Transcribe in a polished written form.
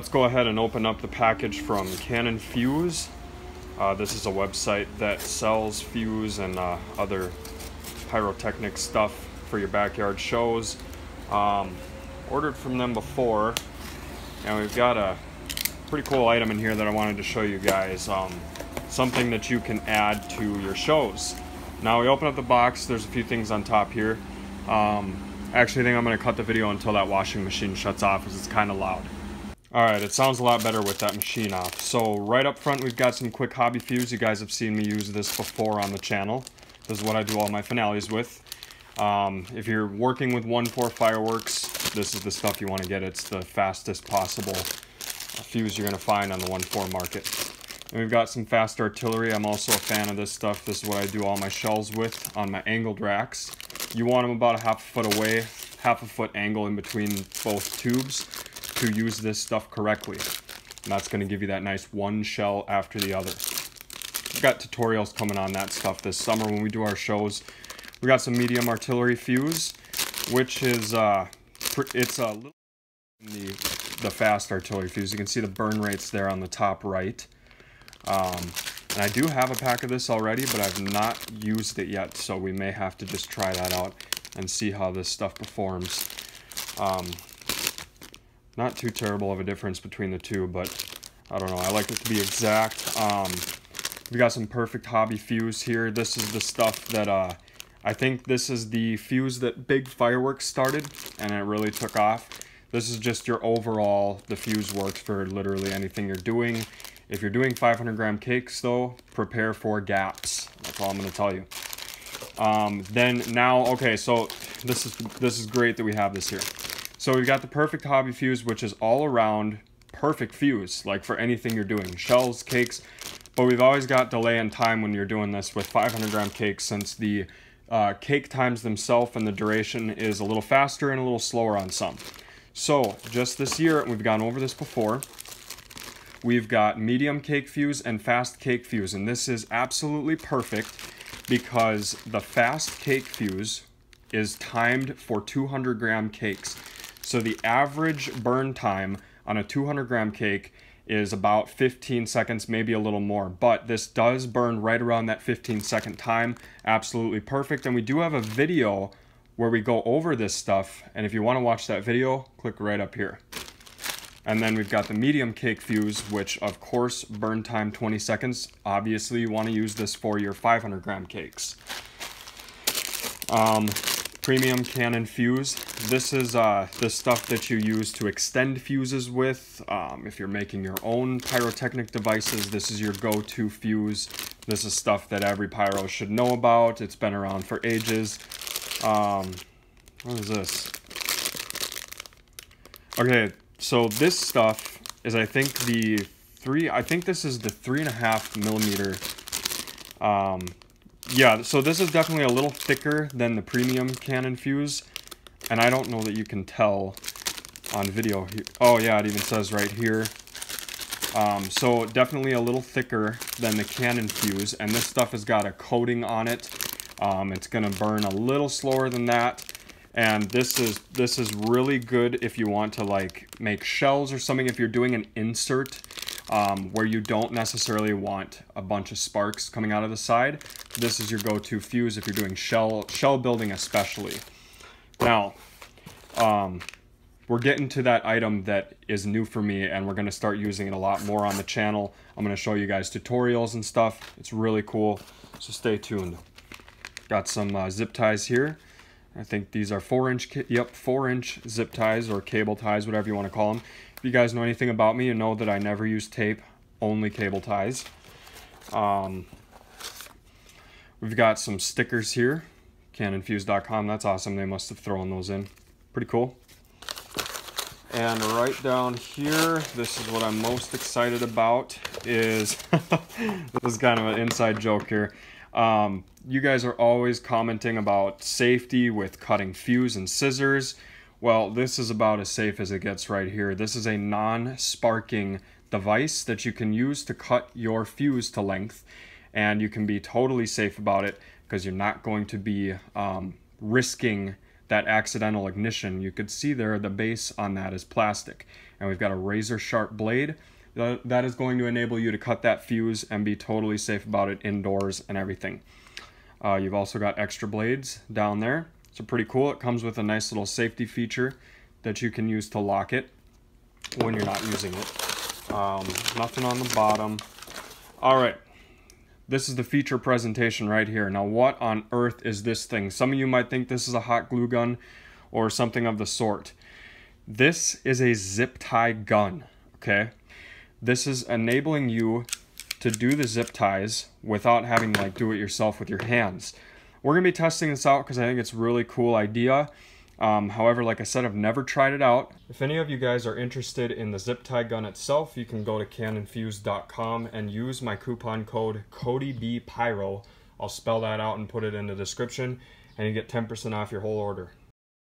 Let's go ahead and open up the package from Canon Fuse. This is a website that sells fuse and other pyrotechnic stuff for your backyard shows. Ordered from them before, and we've got a pretty cool item in here that I wanted to show you guys. Something that you can add to your shows. Now we open up the box, there's a few things on top here. Actually, I think I'm going to cut the video until that washing machine shuts off because it's kind of loud. Alright, it sounds a lot better with that machine off. So right up front we've got some quick hobby fuse. You guys have seen me use this before on the channel. This is what I do all my finales with. If you're working with 1.4 fireworks, this is the stuff you want to get. It's the fastest possible fuse you're going to find on the 1.4 market. And we've got some fast artillery. I'm also a fan of this stuff. This is what I do all my shells with on my angled racks. You want them about a half a foot away, half a foot angle in between both tubes to use this stuff correctly. And that's going to give you that nice one shell after the other. We've got tutorials coming on that stuff this summer when we do our shows. We got some medium artillery fuse, which is it's a little the fast artillery fuse. You can see the burn rates there on the top right. And I do have a pack of this already, but I've not used it yet, so we may have to just try that out and see how this stuff performs. Not too terrible of a difference between the two, but I don't know. I like it to be exact. We got some perfect hobby fuse here. This is the stuff that I think this is the fuse that big fireworks started, and it really took off. This is just your overall, the fuse works for literally anything you're doing. If you're doing 500 gram cakes though, prepare for gaps. That's all I'm gonna tell you. Then now, okay, so this is great that we have this here. So we've got the perfect hobby fuse, which is all around perfect fuse, like for anything you're doing, shells, cakes, but we've always got delay in time when you're doing this with 500 gram cakes, since the cake times themselves and the duration is a little faster and a little slower on some. So just this year, we've gone over this before, we've got medium cake fuse and fast cake fuse, and this is absolutely perfect because the fast cake fuse is timed for 200 gram cakes. So the average burn time on a 200 gram cake is about 15 seconds, maybe a little more, but this does burn right around that 15-second time. Absolutely perfect. And we do have a video where we go over this stuff, and if you want to watch that video, click right up here. And then we've got the medium cake fuse, which of course burn time 20 seconds. Obviously you want to use this for your 500 gram cakes. Premium Canon fuse. This is the stuff that you use to extend fuses with. If you're making your own pyrotechnic devices, this is your go-to fuse. This is stuff that every pyro should know about. It's been around for ages. What is this? Okay, so this stuff is, I think this is the 3.5 millimeter. Yeah, so this is definitely a little thicker than the premium Canon fuse, and I don't know that you can tell on video here. Oh yeah, it even says right here. So definitely a little thicker than the Canon fuse, and this stuff has got a coating on it. It's gonna burn a little slower than that, and this is really good if you want to like make shells or something. If you're doing an insert where you don't necessarily want a bunch of sparks coming out of the side, this is your go-to fuse if you're doing shell building especially. Now, we're getting to that item that is new for me, and we're going to start using it a lot more on the channel. I'm going to show you guys tutorials and stuff. It's really cool, so stay tuned. Got some zip ties here. I think these are 4-inch zip ties or cable ties, whatever you want to call them. If you guys know anything about me, you know that I never use tape, only cable ties. We've got some stickers here, canonfuse.com. That's awesome. They must have thrown those in. Pretty cool. And right down here, this is what I'm most excited about, is this is kind of an inside joke here. You guys are always commenting about safety with cutting fuse and scissors. Well, this is about as safe as it gets right here. This is a non-sparking device that you can use to cut your fuse to length, and you can be totally safe about it because you're not going to be risking that accidental ignition, you could see there the base on that is plastic. And we've got a razor sharp blade that is going to enable you to cut that fuse and be totally safe about it indoors and everything. You've also got extra blades down there. So pretty cool. It comes with a nice little safety feature that you can use to lock it when you're not using it. Nothing on the bottom. Alright, this is the feature presentation right here. Now what on earth is this thing? Some of you might think this is a hot glue gun or something of the sort. This is a zip tie gun, okay? This is enabling you to do the zip ties without having to do it yourself with your hands. We're going to be testing this out because I think it's a really cool idea. However, like I said, I've never tried it out. If any of you guys are interested in the zip tie gun itself, you can go to canonfuse.com and use my coupon code CODYBPyro. I'll spell that out and put it in the description, and you get 10% off your whole order.